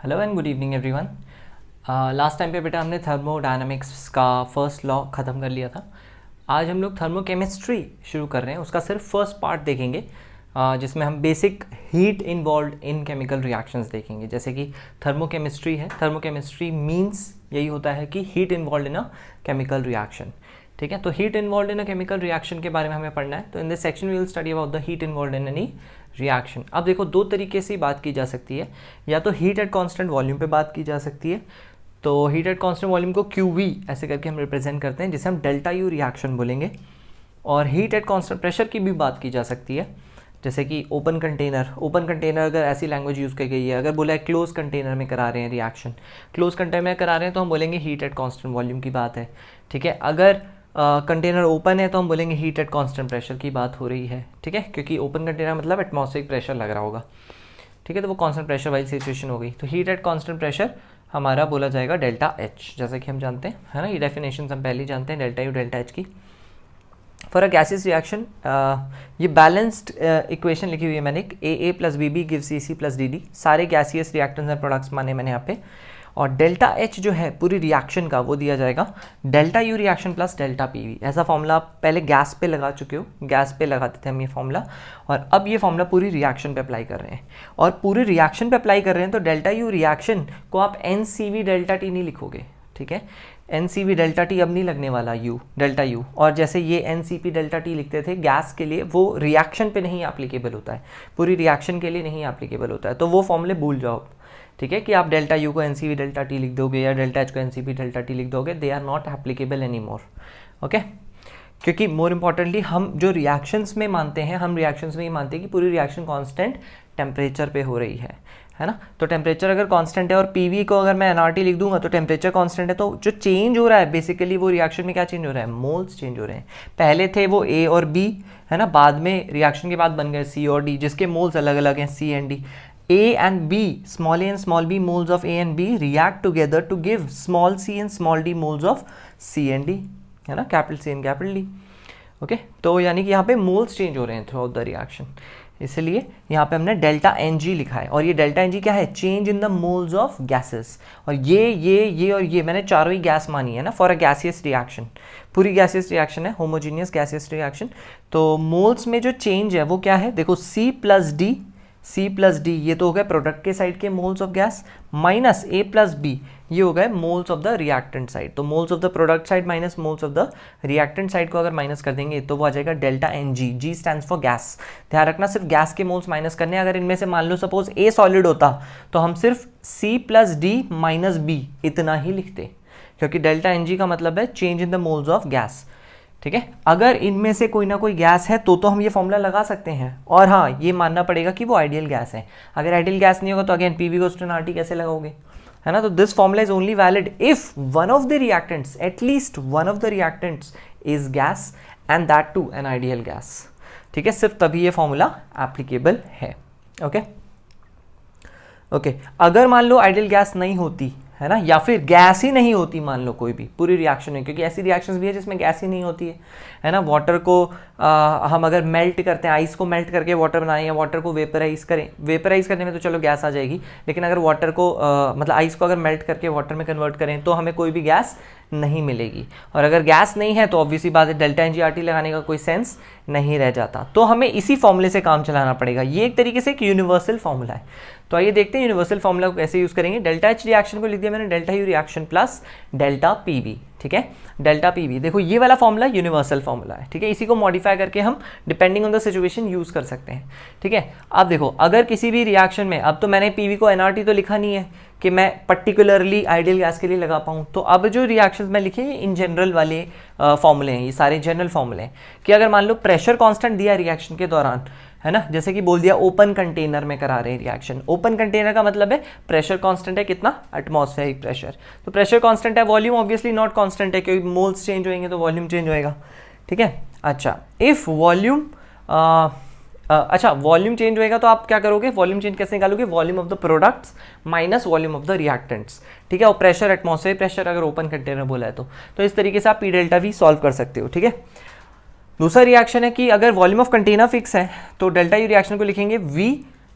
Hello and good evening everyone. Last time पे बेटा हमने थर्मोडायनामिक्स का फर्स्ट लॉ ख़त्म कर लिया था। आज हम लोग थर्मोकेमिस्ट्री शुरू कर रहे हैं, उसका सिर्फ फर्स्ट पार्ट देखेंगे जिसमें हम बेसिक हीट इन्वॉल्व इन केमिकल रिएक्शंस देखेंगे। जैसे कि थर्मोकेमिस्ट्री है, थर्मोकेमिस्ट्री मीन्स यही होता है कि heat involve in a chemical reaction. ठीक है, तो heat involve in a chemical reaction के बारे में हमें पढ़ना है। तो in this section we will study about the heat involve in any reaction. अब देखो, दो तरीके से बात की जा सकती है, या तो हीट एट कांस्टेंट वॉल्यूम पे बात की जा सकती है। तो हीट एट कांस्टेंट वॉल्यूम को QV ऐसे करके हम रिप्रेजेंट करते हैं, जिसे हम डेल्टा यू रिएक्शन बोलेंगे। और हीट एट कांस्टेंट प्रेशर की भी बात की जा सकती है, जैसे कि ओपन कंटेनर अगर ऐसी लैंग्वेज यूज़ की गई है, अगर बोला है क्लोज कंटेनर में करा रहे हैं रिएक्शन, क्लोज कंटेनर में करा रहे हैं तो हम बोलेंगे हीट एट कांस्टेंट वॉल्यूम की बात है। ठीक है, अगर कंटेनर ओपन है तो हम बोलेंगे हीट एट कांस्टेंट प्रेशर की बात हो रही है। ठीक है, क्योंकि ओपन कंटेनर मतलब एटमॉस्फेरिक प्रेशर लग रहा होगा। ठीक है, तो वो कांस्टेंट प्रेशर वाली सिचुएशन हो गई। तो हीट एट कांस्टेंट प्रेशर हमारा बोला जाएगा डेल्टा एच, जैसा कि हम जानते हैं, है ना। ये डेफिनेशन हम पहले ही जानते हैं डेल्टा यू डेल्टा एच की। फॉर अ गैसियस रिएक्शन ये बैलेंस्ड इक्वेशन लिखी हुई है मैंने, AA plus BB give CC plus DD। सारे गैसियस रिएक्टेंट्स एंड प्रोडक्ट्स माने मैंने यहाँ पे। और डेल्टा एच जो है पूरी रिएक्शन का, वो दिया जाएगा delta U reaction plus delta PV। ऐसा फॉर्मूला आप पहले गैस पे लगा चुके हो, गैस पे लगाते थे हम ये फॉर्मूला, और अब ये फॉर्मूला पूरी रिएक्शन पे अप्लाई कर रहे हैं। और पूरी रिएक्शन पे अप्लाई कर रहे हैं तो डेल्टा यू रिएक्शन को आप NCV डेल्टा T नहीं लिखोगे। ठीक है, NCV डेल्टा T अब नहीं लगने वाला डेल्टा यू। और जैसे ये NCP डेल्टा T लिखते थे गैस के लिए, वो रिएक्शन पे नहीं एप्लीकेबल होता है, पूरी रिएक्शन के लिए नहीं एप्लीकेबल होता है। तो वो फॉर्मूले भूल जाओ। ठीक है, कि आप डेल्टा यू को NCV डेल्टा T लिख दोगे या डेल्टा एच को NCP डेल्टा T लिख दोगे, they are not applicable any more. Okay, क्योंकि मोर इम्पॉर्टेंटली हम जो रिएक्शंस में मानते हैं, हम रिएक्शंस में ये मानते हैं कि पूरी रिएक्शन कांस्टेंट टेम्परेचर पे हो रही है ना। तो टेम्परेचर अगर कांस्टेंट है और PV को अगर मैं nRT लिख दूंगा तो टेम्परेचर कांस्टेंट है, तो जो चेंज हो रहा है बेसिकली वो रिएक्शन में क्या चेंज हो रहा है, मोल्स चेंज हो रहे हैं। पहले थे वो A और B, है ना, बाद में रिएक्शन के बाद बन गए C और D, जिसके मोल्स अलग अलग हैं, C and D। A and B, small a and small b moles of A and B react together to give small c and small d moles of C and D, है ना, capital C and capital D। Okay, तो यानी कि यहाँ पे moles change हो रहे हैं थ्रू आउट द रिएक्शन, इसलिए यहाँ पे हमने डेल्टा NG लिखा है। और ये डेल्टा NG क्या है, change in the moles of gases. और ये और ये मैंने चारों ही गैस मानी है ना, फॉर अ गैसियस रिएक्शन। पूरी गैसियस रिएक्शन है, होमोजीनियस गैसियस रिएक्शन। तो मोल्स में जो चेंज है वो क्या है, देखो C प्लस D ये तो हो गए प्रोडक्ट के साइड के moles of gas, minus A plus B ये हो गए moles of the reactant side. तो moles of the product side minus moles of the reactant side को अगर माइनस कर देंगे तो वो आ जाएगा delta NG। G stands for gas. ध्यान रखना, सिर्फ गैस के मोल्स माइनस करने। अगर इनमें से मान लो सपोज A सॉलिड होता तो हम सिर्फ C plus D minus B इतना ही लिखते, क्योंकि डेल्टा NG का मतलब है change in the moles of gas. ठीक है, अगर इनमें से कोई ना कोई गैस है तो हम ये फॉर्मूला लगा सकते हैं। और हाँ, ये मानना पड़ेगा कि वो आइडियल गैस है। अगर आइडियल गैस नहीं होगा तो again PV goes to nRT कैसे लगाओगे, है ना। तो this formula is only valid if one of the reactants, at least one of the reactants is gas and that too an ideal gas. ठीक है, सिर्फ तभी ये फॉर्मूला एप्लीकेबल है। ओके, अगर मान लो आइडियल गैस नहीं होती, है ना, या फिर गैस ही नहीं होती, मान लो कोई भी पूरी रिएक्शन में, क्योंकि ऐसी रिएक्शंस भी है जिसमें गैस ही नहीं होती है ना। वाटर को हम अगर मेल्ट करते हैं, आइस को मेल्ट करके वाटर बनाएं या वाटर को वेपराइज करें, वेपराइज करने में तो चलो गैस आ जाएगी, लेकिन अगर वाटर को मतलब आइस को अगर मेल्ट करके वाटर में कन्वर्ट करें तो हमें कोई भी गैस नहीं मिलेगी। और अगर गैस नहीं है तो ऑब्वियसली बात है डेल्टा NG/RT लगाने का कोई सेंस नहीं रह जाता। तो हमें इसी फॉर्मूले से काम चलाना पड़ेगा। ये एक तरीके से एक यूनिवर्सल फॉर्मूला है। तो आइए देखते हैं यूनिवर्सल फॉर्मूला को कैसे यूज करेंगे। डेल्टा H रिएक्शन को लिख दिया मैंने delta U reaction plus delta PV। ठीक है, डेल्टा PV, देखो ये वाला फॉर्मूला यूनिवर्सल फॉर्मूला है। ठीक है, इसी को मॉडिफाई करके हम depending on the situation use कर सकते हैं। ठीक है, अब देखो, अगर किसी भी रिएक्शन में, अब तो मैंने PV को nRT तो लिखा नहीं है कि मैं पर्टिकुलरली आइडियल गैस के लिए लगा पाऊँ, तो अब जो रिएक्शंस मैं लिखे ये इन जनरल वाले फॉर्मूले हैं, ये सारे जनरल फॉर्मूले हैं। कि अगर मान लो प्रेशर कांस्टेंट दिया रिएक्शन के दौरान, है ना, जैसे कि बोल दिया ओपन कंटेनर में करा रहे हैं रिएक्शन। ओपन कंटेनर का मतलब है प्रेशर कांस्टेंट है कितना, एटमॉस्फेरिक प्रेशर। तो प्रेशर कांस्टेंट है, वॉल्यूम ऑब्वियसली नॉट कांस्टेंट है, क्योंकि मोल्स चेंज होंगे तो वॉल्यूम चेंज होएगा। ठीक है, अच्छा, इफ वॉल्यूम वॉल्यूम चेंज होएगा तो आप क्या करोगे, वॉल्यूम चेंज कैसे निकालोगे, volume of the products minus volume of the reactants. ठीक है, और प्रेशर, एटमॉस्फेरिक प्रेशर अगर ओपन कंटेनर बोला है तो इस तरीके से आप P डेल्टा V सॉल्व कर सकते हो। ठीक है, दूसरा रिएक्शन है कि अगर वॉल्यूम ऑफ कंटेनर फिक्स है तो डेल्टा यू रिएक्शन को लिखेंगे V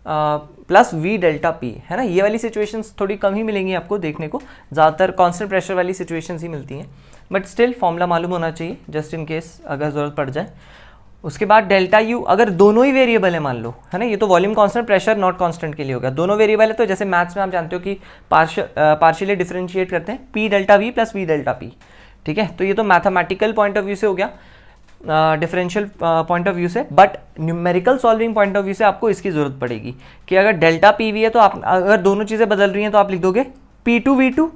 plus we delta P, है ना। ये वाली सिचुएशंस थोड़ी कम ही मिलेंगी आपको देखने को, ज़्यादातर कांस्टेंट प्रेशर वाली सिचुएशंस ही मिलती हैं, बट स्टिल फॉर्मूला मालूम होना चाहिए जस्ट इन केस अगर ज़रूरत पड़ जाए। उसके बाद डेल्टा यू अगर दोनों ही वेरिएबल है मान लो, है ना, ये तो volume constant pressure not constant के लिए होगा, दोनों वेरिएबल है तो जैसे मैथ्स में आप जानते हो कि पार्शियली डिफरेंशिएट करते हैं P delta we plus we delta P, ठीक है। तो ये तो मैथमेटिकल पॉइंट ऑफ व्यू से हो गया, डिफरेंशियल पॉइंट ऑफ व्यू से, but numerical solving point of view से आपको इसकी जरूरत पड़ेगी कि अगर डेल्टा पी वी है तो आप अगर दोनों चीज़ें बदल रही हैं तो आप लिख दोगे P two V two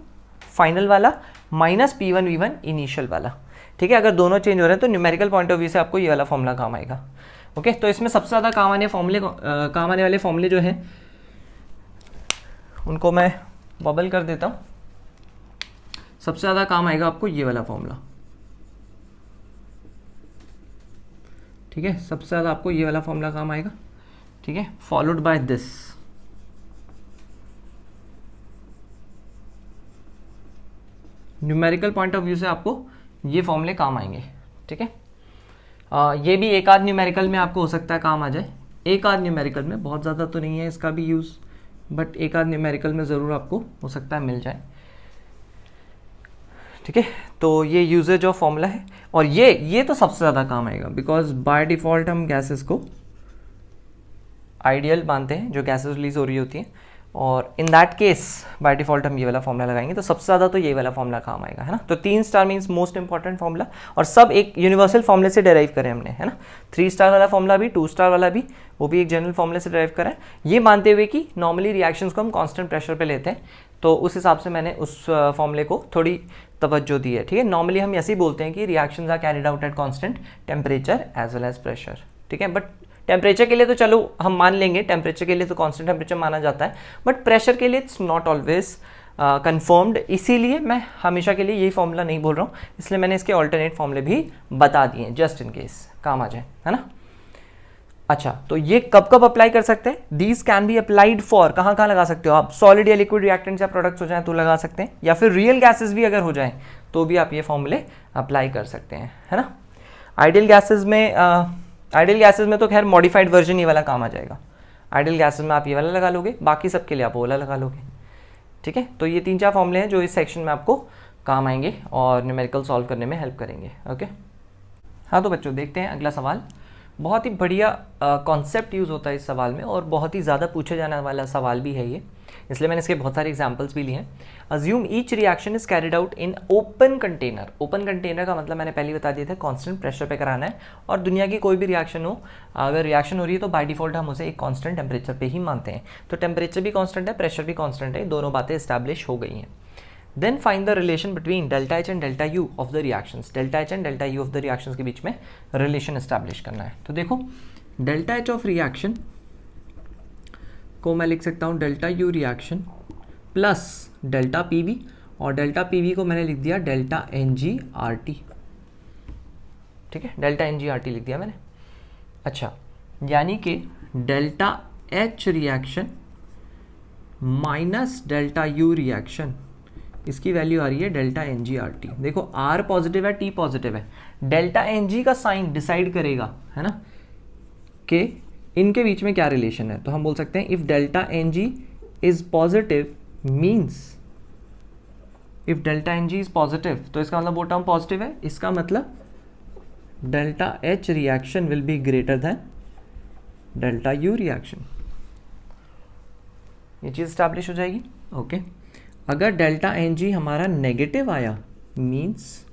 final वाला minus P one V one initial वाला, ठीक है। अगर दोनों चेंज हो रहे हैं तो न्यूमेरिकल पॉइंट ऑफ व्यू से आपको ये वाला फॉर्मूला काम आएगा। ओके, तो इसमें सबसे ज़्यादा काम आने वाले फॉर्मूले जो हैं उनको मैं बबल कर देता हूँ। सबसे ज़्यादा काम आएगा आपको ये वाला फॉर्मूला, ठीक है। सबसे ज़्यादा आपको ये वाला फॉर्मूला काम आएगा, ठीक है, followed by this. Numerical point of view से आपको ये फॉर्मूले काम आएंगे, ठीक है। ये भी एक आध न्यूमेरिकल में आपको हो सकता है काम आ जाए, एक आध न्यूमेरिकल में, बहुत ज़्यादा तो नहीं है इसका भी यूज़, बट एक आध न्यूमेरिकल में ज़रूर आपको हो सकता है मिल जाए, ठीक है। तो ये यूजेज ऑफ फॉर्मूला है, और ये तो सबसे ज़्यादा काम आएगा बिकॉज बाय डिफ़ॉल्ट हम गैसेस को आइडियल मानते हैं जो गैसेस रिलीज हो रही होती हैं, और in that case by default हम ये वाला फॉर्मूला लगाएंगे, तो सबसे ज़्यादा तो ये वाला फॉर्मूला काम आएगा, है ना। तो 3 star means most important formula, और सब एक यूनिवर्सल फॉर्मूले से डेराइव करें हमने, है ना। 3 स्टार वाला फॉर्मूला भी, 2 स्टार वाला भी, वो भी एक जनरल फॉर्मूले से डेराइव करा है, ये मानते हुए कि नॉर्मली रिएक्शंस को हम कांस्टेंट प्रेशर पे लेते हैं, तो उस हिसाब से मैंने उस फॉर्मूले को थोड़ी तवज्जो दी है, ठीक है। नॉर्मली हम ऐसे ही बोलते हैं कि reactions are carried out at constant temperature as well as pressure, ठीक है। बट टेम्परेचर के लिए तो चलो हम मान लेंगे, टेम्परेचर के लिए तो कांस्टेंट टेम्परेचर माना जाता है, बट प्रेशर के लिए इट्स नॉट ऑलवेज कंफर्म्ड, इसीलिए मैं हमेशा के लिए यही फॉर्मूला नहीं बोल रहा हूँ, इसलिए मैंने इसके ऑल्टरनेट फॉर्मूले भी बता दिए जस्ट इन केस काम आ जाए, है ना। अच्छा, तो ये कब कब अप्लाई कर सकते हैं? These can be applied for, कहाँ कहाँ लगा सकते हो आप? सॉलिड या लिक्विड रिएक्टेंट्स या प्रोडक्ट्स हो जाए तो लगा सकते हैं, या फिर रियल गैसेस भी अगर हो जाए तो भी आप ये फॉर्मूले अप्लाई कर सकते हैं, है ना। आइडियल गैसेस में तो खैर मॉडिफाइड वर्जन ये वाला काम आ जाएगा, आइडियल गैसेस में आप ये वाला लगा लोगे, बाकी सबके लिए आप वो वाला लगा लोगे, ठीक है। तो ये 3-4 फॉर्मूले हैं जो इस सेक्शन में आपको काम आएंगे और न्यूमेरिकल सॉल्व करने में हेल्प करेंगे। ओके, हाँ तो बच्चों देखते हैं अगला सवाल। बहुत ही बढ़िया कॉन्सेप्ट यूज़ होता है इस सवाल में, और बहुत ही ज़्यादा पूछे जाने वाला सवाल भी है ये, इसलिए मैंने इसके बहुत सारे एग्जांपल्स भी लिए हैं। Assume each reaction is carried out in open container. Open container का मतलब मैंने पहले बता दिया था, कांस्टेंट प्रेशर पे कराना है, और दुनिया की कोई भी रिएक्शन हो, अगर रिएक्शन हो रही है तो बाय डिफॉल्ट हम उसे एक कांस्टेंट टेम्परेचर पे ही मानते हैं। तो टेम्परेचर भी कांस्टेंट है, प्रेशर भी कांस्टेंट है, दोनों बातें इस्टेब्लिश हो गई हैं। Then find the relation between delta H and delta U of the reactions. Delta H and delta U of the reactions के बीच में रिलेशन इस्टेब्लिश करना है। तो देखो, डेल्टा एच ऑफ रिएक्शन को मैं लिख सकता हूँ delta U reaction plus delta P V, और डेल्टा पी वी को मैंने लिख दिया delta N g R T, ठीक है, delta N g R T लिख दिया मैंने। अच्छा, यानी कि delta H reaction minus delta U reaction, इसकी वैल्यू आ रही है delta N g R T. देखो आर पॉजिटिव है, टी पॉजिटिव है, डेल्टा एन जी का साइन डिसाइड करेगा, है ना, कि इनके बीच में क्या रिलेशन है। तो हम बोल सकते हैं if delta N g is positive means, if delta N g is positive तो इसका मतलब वो टर्म पॉजिटिव है, इसका मतलब delta H reaction will be greater than delta U reaction. ये चीज़ स्टैब्लिश हो जाएगी। ओके, अगर डेल्टा एन जी हमारा नेगेटिव आया means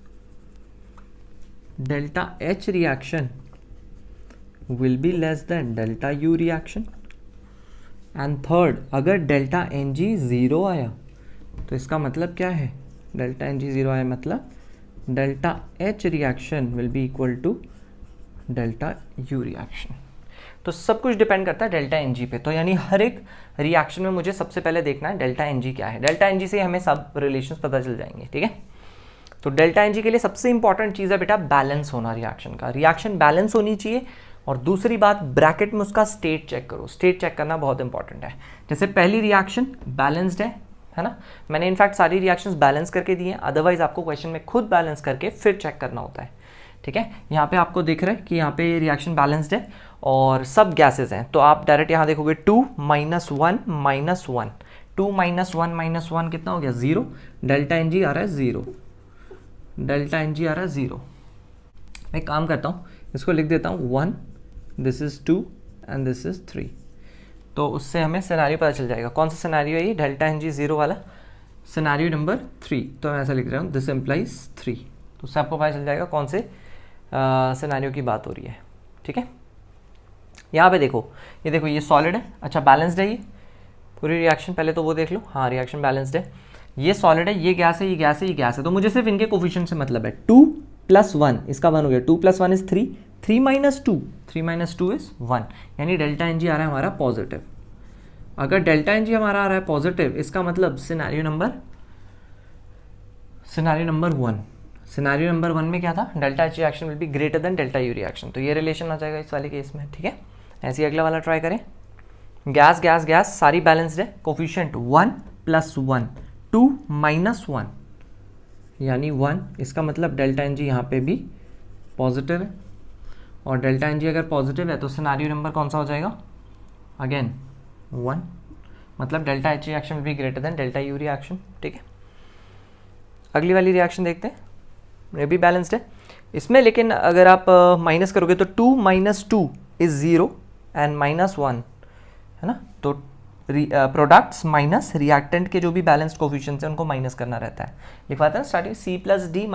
delta H reaction will be less than delta u reaction, and third, अगर delta ng ज़ीरो आया तो इसका मतलब क्या है? delta ng ज़ीरो आया मतलब delta h reaction will be equal to delta u reaction। तो सब कुछ डिपेंड करता है डेल्टा एन जी पे। तो यानी हर एक रिएक्शन में मुझे सबसे पहले देखना है डेल्टा एन जी क्या है। डेल्टा एन जी से हमें सब रिलेशंस पता चल जाएंगे, ठीक है। तो डेल्टा एन जी के लिए सबसे इंपॉर्टेंट चीज़ है बेटा बैलेंस होना रिएक्शन का, रिएक्शन बैलेंस होनी चाहिए। और दूसरी बात, ब्रैकेट में उसका स्टेट चेक करो, स्टेट चेक करना बहुत इंपॉर्टेंट है। जैसे पहली रिएक्शन बैलेंस्ड है ना, मैंने इनफैक्ट सारी रिएक्शंस बैलेंस करके दी हैं, अदरवाइज आपको क्वेश्चन में खुद बैलेंस करके फिर चेक करना होता है, ठीक है। यहाँ पे आपको दिख रहा है कि यहाँ पे रिएक्शन बैलेंस्ड है, और सब गैसेज हैं, तो आप डायरेक्ट यहाँ देखोगे 2 -1 -1, 2 -1 -1 कितना हो गया 0, डेल्टा एन जी आ रहा है 0, डेल्टा एन जी आ रहा है 0। मैं एक काम करता हूँ, इसको लिख देता हूँ 1, this is 2 and this is 3, तो उससे हमें सिनेरियो पता चल जाएगा। कौन सा सिनेरियो है ये, डेल्टा एन जी 0 वाला, सिनेरियो नंबर 3। तो मैं ऐसा लिख रहा हूँ दिस इम्प्लाइज 3, तो उससे आपको पता चल जाएगा कौन से सिनेरियो की बात हो रही है। ठीक है, यहाँ पे देखो, ये देखो ये सॉलिड है, अच्छा बैलेंस्ड है ये पूरी रिएक्शन, पहले तो वो देख लो, हाँ रिएक्शन बैलेंस्ड है, ये सॉलिड है, ये गैस है, ये गैस है, ये गैस है, तो मुझे सिर्फ इनके कोफिशिएंट से मतलब है। 2 + 1 इसका 1 हो गया, 2 + 1 इज 3, 3 - 2, 3 - 2 इज 1, यानी डेल्टा एन जी आ रहा है हमारा पॉजिटिव। अगर डेल्टा एन जी हमारा आ रहा है पॉजिटिव, इसका मतलब सिनेरियो नंबर 1, सिनेरियो नंबर 1 में क्या था, delta H reaction will be greater than delta U reaction, तो ये रिलेशन आ जाएगा इस वाले केस में। ठीक है, ऐसे ही अगला वाला ट्राई करें, गैस गैस गैस सारी बैलेंस्ड है, कोफिशिएंट 1 + 1, 2 - 1 यानी 1, इसका मतलब डेल्टा एन जी यहाँ पे भी पॉजिटिव है, और डेल्टा एन जी अगर पॉजिटिव है तो सिनेरियो नंबर कौन सा हो जाएगा, अगेन 1, मतलब delta H reaction will be greater than delta U reaction. ठीक है, अगली वाली रिएक्शन देखते हैं, ये भी बैलेंस्ड है इसमें, लेकिन अगर आप माइनस करोगे तो 2 - 2 इज 0 एंड -1 है ना, तो प्रोडक्ट्स माइनस रिएक्टेंट के जो भी बैलेंस्ड कोफिशिएंट्स हैं उनको माइनस करना रहता है, लिखवाते हैं starting C + D -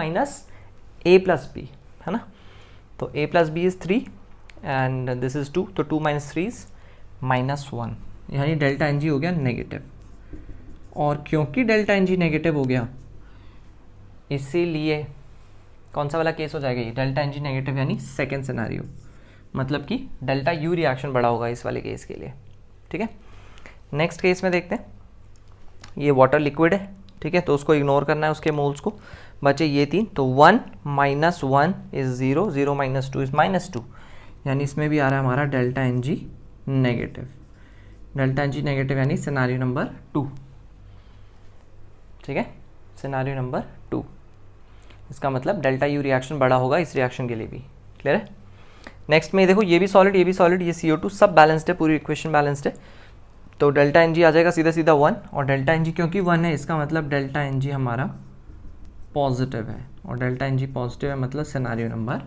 A + B है ना, तो A + B is 3 and this is 2, तो 2 - 3 इज -1, यानी डेल्टा एन जी हो गया नेगेटिव। और क्योंकि डेल्टा एन जी नेगेटिव हो गया, इसीलिए कौन सा वाला केस हो जाएगा ये, डेल्टा एन जी नेगेटिव यानी सेकेंड सिनेरियो, मतलब कि डेल्टा यू रिएक्शन बड़ा होगा इस वाले केस के लिए। ठीक है, नेक्स्ट केस में देखते हैं, ये वाटर लिक्विड है, ठीक है, तो उसको इग्नोर करना है उसके मोल्स को, बचे ये 3, तो 1 - 1 इज 0, 0 - 2 इज -2, यानी इसमें भी आ रहा है हमारा delta N g negative, delta N g negative यानी सिनेरियो नंबर 2। ठीक है, सिनेरियो नंबर 2, इसका मतलब डेल्टा यू रिएक्शन बड़ा होगा इस रिएक्शन के लिए भी। क्लियर है, नेक्स्ट में देखो, ये भी सॉलिड, ये भी सॉलिड, ये CO2 सब बैलेंस्ड है, पूरी इक्वेशन बैलेंस्ड है, तो डेल्टा एन जी आ जाएगा सीधा सीधा 1, और डेल्टा एन जी क्योंकि 1 है, इसका मतलब डेल्टा एन जी हमारा पॉजिटिव है, और डेल्टा एन जी पॉजिटिव है मतलब scenario number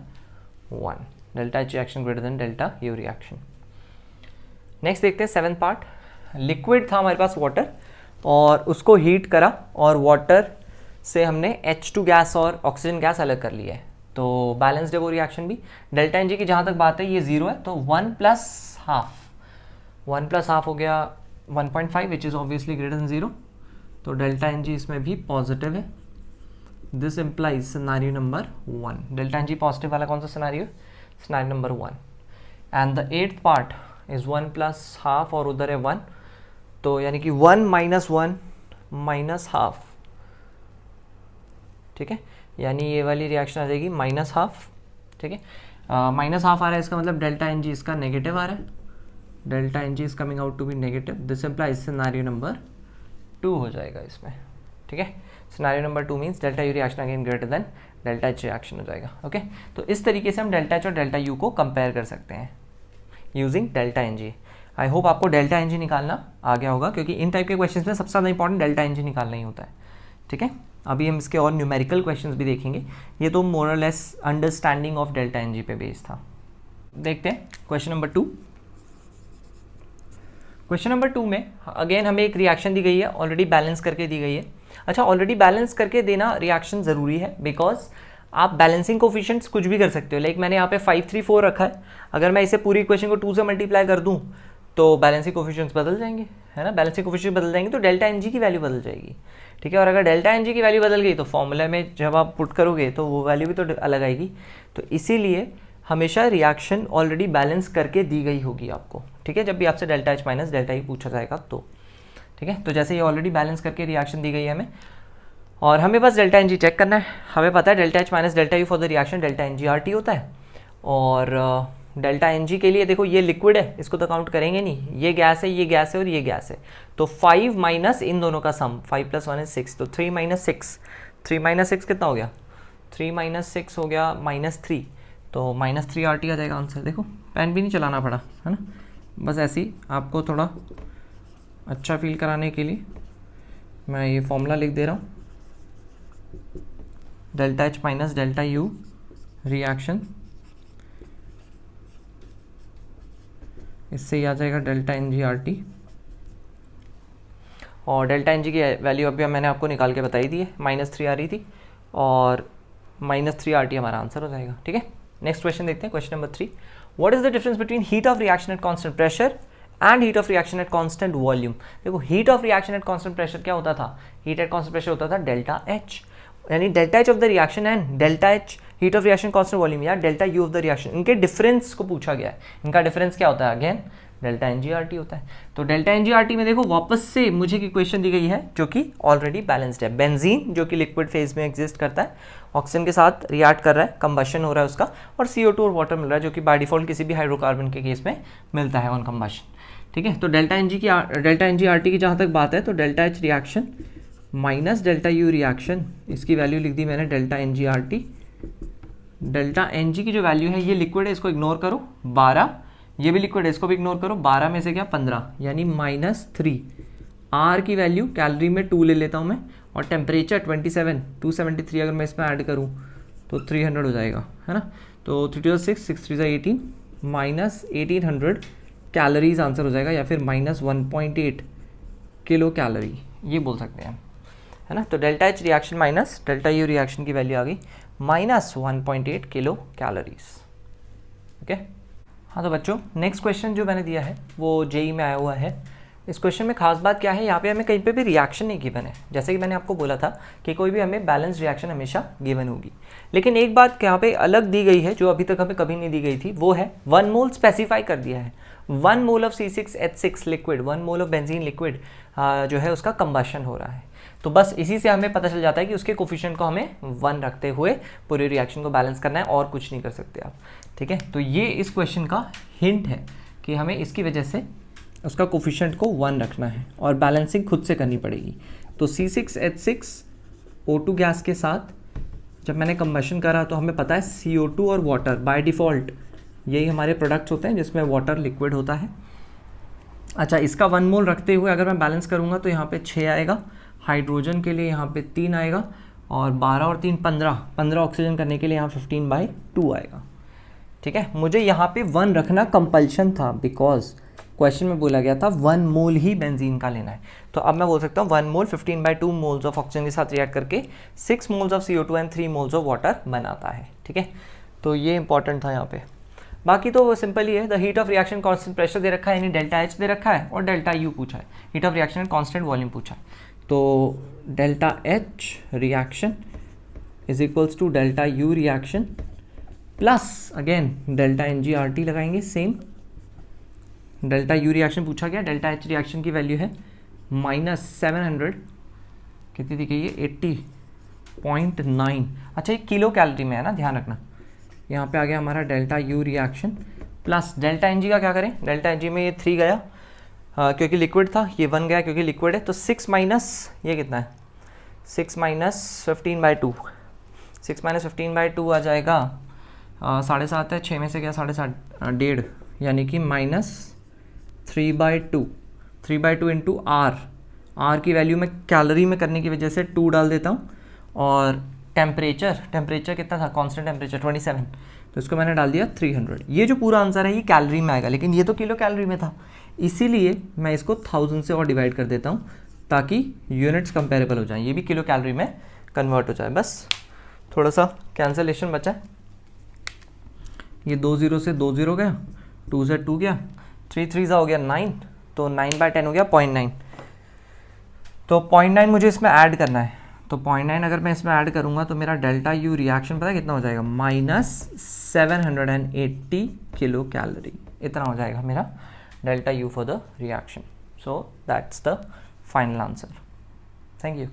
1, delta H reaction greater than delta U reaction. Next देखते हैं 7th पार्ट, लिक्विड था हमारे पास वाटर, और उसको हीट करा, और वाटर से हमने H2 गैस और ऑक्सीजन गैस अलग कर लिया है, तो बैलेंस्ड है वो रिएक्शन भी। डेल्टा एन जी की जहाँ तक बात है ये 0 है, तो 1 + ½ हो गया 1.5 which is obviously greater than 0, तो डेल्टा एन जी इसमें भी पॉजिटिव है, this implies scenario number 1, delta N g positive वाला कौन सा scenario, scenario number 1। And the 8th part is 1 + ½ और उधर है 1, तो यानी कि 1 - 1 -½ ठीक है, यानी ये वाली रिएक्शन आ जाएगी -½ ठीक है, -½ आ रहा है, इसका मतलब डेल्टा एन जी इसका नेगेटिव आ रहा है, delta N g is coming out to be negative, this implies scenario number 2 हो जाएगा इसमें। ठीक है, scenario number 2 means delta U reaction again greater than delta H reaction हो जाएगा। ओके, तो इस तरीके से हम डेल्टा एच और डेल्टा यू को कंपेयर कर सकते हैं using delta N g. I hope आपको डेल्टा एन जी निकालना आ गया होगा, क्योंकि इन टाइप के क्वेश्चन में सबसे ज़्यादा इंपॉर्टेंट डेल्टा एन जी निकालना ही होता है। ठीक है, अभी हम इसके और न्यूमेरिकल क्वेश्चंस भी देखेंगे, ये तो मोर और less understanding of delta N g पे बेस्ड था। देखते हैं क्वेश्चन नंबर 2। क्वेश्चन नंबर 2 में अगेन हमें एक रिएक्शन दी गई है, ऑलरेडी बैलेंस करके दी गई है। अच्छा, ऑलरेडी बैलेंस करके देना रिएक्शन ज़रूरी है, बिकॉज आप बैलेंसिंग कोफिशिएंट्स कुछ भी कर सकते हो। लाइक मैंने यहाँ पे 5 3 4 रखा है, अगर मैं इसे पूरी इक्वेशन को 2 से मल्टीप्लाई कर दूँ तो बैलेंसिंग कोफिशिएंट्स बदल जाएंगे, है ना, बैलेंसिंग कोफिशिएंट बदल जाएंगे तो डेल्टा एन जी की वैल्यू बदल जाएगी। ठीक है, और अगर डेल्टा एन जी की वैल्यू बदल गई तो फॉर्मूला में जब आप पुट करोगे तो वो वैल्यू भी तो अलग आएगी, तो इसीलिए हमेशा रिएक्शन ऑलरेडी बैलेंस करके दी गई होगी आपको। ठीक है, जब भी आपसे delta H minus delta E पूछा जाएगा तो। ठीक है, तो जैसे ये ऑलरेडी बैलेंस करके रिएक्शन दी गई है हमें, और हमें बस डेल्टा एन जी चेक करना है। हमें पता है delta H minus delta U for the reaction delta N g R T होता है, और डेल्टा एन जी के लिए देखो ये लिक्विड है, इसको तो काउंट करेंगे नहीं, ये गैस है, ये गैस है और ये गैस है, तो 5 माइनस इन दोनों का सम, 5 + 1 = 6, तो 3 - 6 कितना हो गया, 3 - 6 हो गया -3, तो -3 RT आ जाएगा आंसर। देखो पेन भी नहीं चलाना पड़ा, है ना, बस ऐसे ही आपको थोड़ा अच्छा फील कराने के लिए मैं ये फॉर्मूला लिख दे रहा हूँ। Delta H minus delta U reaction, इससे ही आ जाएगा डेल्टा NGRT। और डेल्टा NG की वैल्यू अभी मैंने आपको निकाल के बताई दी है, -3 आ रही थी और -3 RT हमारा आंसर हो जाएगा। ठीक है, नेक्स्ट क्वेश्चन देखते हैं, question number 3। What is the difference between heat of reaction at constant pressure and heat of reaction at constant volume. देखो heat of reaction at constant pressure क्या होता था, हीट एट कांस्टेंट प्रेशर होता था delta H, यानी delta H of the reaction and delta H heat of reaction constant volume या delta U of the reaction, इनके difference को पूछा गया है। इनका डिफरेंस क्या होता है, अगेन डेल्टा NGRT होता है। तो डेल्टा NGRT में देखो वापस से मुझे की इक्वेशन दी गई है जो कि ऑलरेडी बैलेंस्ड है। बेंजीन जो कि लिक्विड फेज में एग्जिस्ट करता है, ऑक्सीजन के साथ रिएक्ट कर रहा है, कंबशन हो रहा है उसका, और CO2 और वाटर मिल रहा है जो कि बाय डिफॉल्ट किसी भी हाइड्रोकार्बन के केस में मिलता है ऑन कंबशन। ठीक है, तो डेल्टा NGRT की जहाँ तक बात है तो delta H reaction minus delta U reaction, इसकी वैल्यू लिख दी मैंने डेल्टा NGRT। डेल्टा NG की जो वैल्यू है, ये लिक्विड है, इसको इग्नोर करो, 12, ये भी लिक्विड है, इसको भी इग्नोर करो, 12 में से क्या 15, यानी -3। R की वैल्यू कैलोरी में 2 ले लेता हूँ मैं, और टेम्परेचर 27, 273 अगर मैं इसमें ऐड करूँ तो 300 हो जाएगा, है ना। तो 3 to 6, 6 3 18, -1800 कैलोरीज आंसर हो जाएगा, या फिर -1.8 किलो कैलोरी, ये बोल सकते हैं, है ना। तो delta H reaction minus delta U reaction की वैल्यू आ गई -1.8 किलो कैलोरीज। ओके, हाँ तो बच्चों नेक्स्ट क्वेश्चन जो मैंने दिया है वो जेई में आया हुआ है। इस क्वेश्चन में खास बात क्या है, यहाँ पे हमें कहीं पे भी रिएक्शन नहीं गिवन है। जैसे कि मैंने आपको बोला था कि कोई भी हमें बैलेंस रिएक्शन हमेशा गिवन होगी, लेकिन एक बात यहाँ पे अलग दी गई है जो अभी तक हमें कभी नहीं दी गई थी, वो है 1 मोल स्पेसिफाई कर दिया है। 1 mole of C6H6 liquid, 1 mole of benzene liquid जो है उसका कंबशन हो रहा है। तो बस इसी से हमें पता चल जाता है कि उसके कोफिशिएंट को हमें 1 रखते हुए पूरी रिएक्शन को बैलेंस करना है, और कुछ नहीं कर सकते आप। ठीक है, तो ये इस क्वेश्चन का हिंट है कि हमें इसकी वजह से उसका कोफिशिएंट को 1 रखना है और बैलेंसिंग खुद से करनी पड़ेगी। तो C6H6 O2 गैस के साथ जब मैंने कंबशन करा तो हमें पता है CO2 और वाटर बाय डिफ़ॉल्ट यही हमारे प्रोडक्ट्स होते हैं जिसमें वाटर लिक्विड होता है। अच्छा, इसका 1 मोल रखते हुए अगर मैं बैलेंस करूँगा तो यहाँ पे 6 आएगा, हाइड्रोजन के लिए यहाँ पे 3 आएगा, और 12 और 3 15 ऑक्सीजन करने के लिए यहाँ 15/2 आएगा। ठीक है, मुझे यहाँ पे 1 रखना कंपल्शन था, बिकॉज क्वेश्चन में बोला गया था 1 मोल ही बेंजीन का लेना है। तो अब मैं बोल सकता हूँ 1 मोल 15/2 मोल्स ऑफ ऑक्सीजन के साथ रिएक्ट करके 6 moles of CO2 and 3 moles of water बनाता है। ठीक है, तो ये इंपॉर्टेंट था यहाँ पे। बाकी तो वो सिंपल ही है, the heat of reaction constant pressure दे रखा है, यानी डेल्टा H दे रखा है, और डेल्टा U पूछा है, heat of reaction constant volume पूछा है। तो delta H reaction is equals to delta U reaction plus again delta NGRT लगाएंगे, सेम डेल्टा U रिएक्शन पूछा गया, डेल्टा H रिएक्शन की वैल्यू है -700, कितनी दी गई है 80.9। अच्छा, ये किलो कैलोरी में है ना, ध्यान रखना। यहाँ पे आ गया हमारा delta U reaction plus delta NG का क्या करें, डेल्टा NG में ये 3 गया क्योंकि लिक्विड था, ये 1 गया क्योंकि लिक्विड है, तो 6 माइनस ये कितना है 6 माइनस 15/2, 6 माइनस 15/2 आ जाएगा 7.5 है, 6 में से क्या 7.5 1.5, यानी कि -3/2, 3/2 इंटू R की वैल्यू में कैलोरी में करने की वजह से 2 डाल देता हूँ, और टेम्परेचर कितना था, कांस्टेंट टेम्परेचर 27, तो इसको मैंने डाल दिया 300। ये जो पूरा आंसर है ये कैलोरी में आएगा, लेकिन ये तो किलो कैलोरी में था, इसीलिए मैं इसको 1000 से और डिवाइड कर देता हूँ ताकि यूनिट्स कंपेरेबल हो जाएं, ये भी किलो कैलोरी में कन्वर्ट हो जाए। बस थोड़ा सा कैंसलेशन बचा है, ये 2 0 से 2 0 गया, 2 से 2 गया, 3 3 हो गया 9, तो 9/10 हो गया 0.9। तो 0.9 मुझे इसमें ऐड करना है, तो 0.9 अगर मैं इसमें ऐड करूँगा तो मेरा डेल्टा U रिएक्शन पता है कितना हो जाएगा, -780 किलो कैलोरी, इतना हो जाएगा मेरा delta U for the reaction. So that's the final answer. Thank you.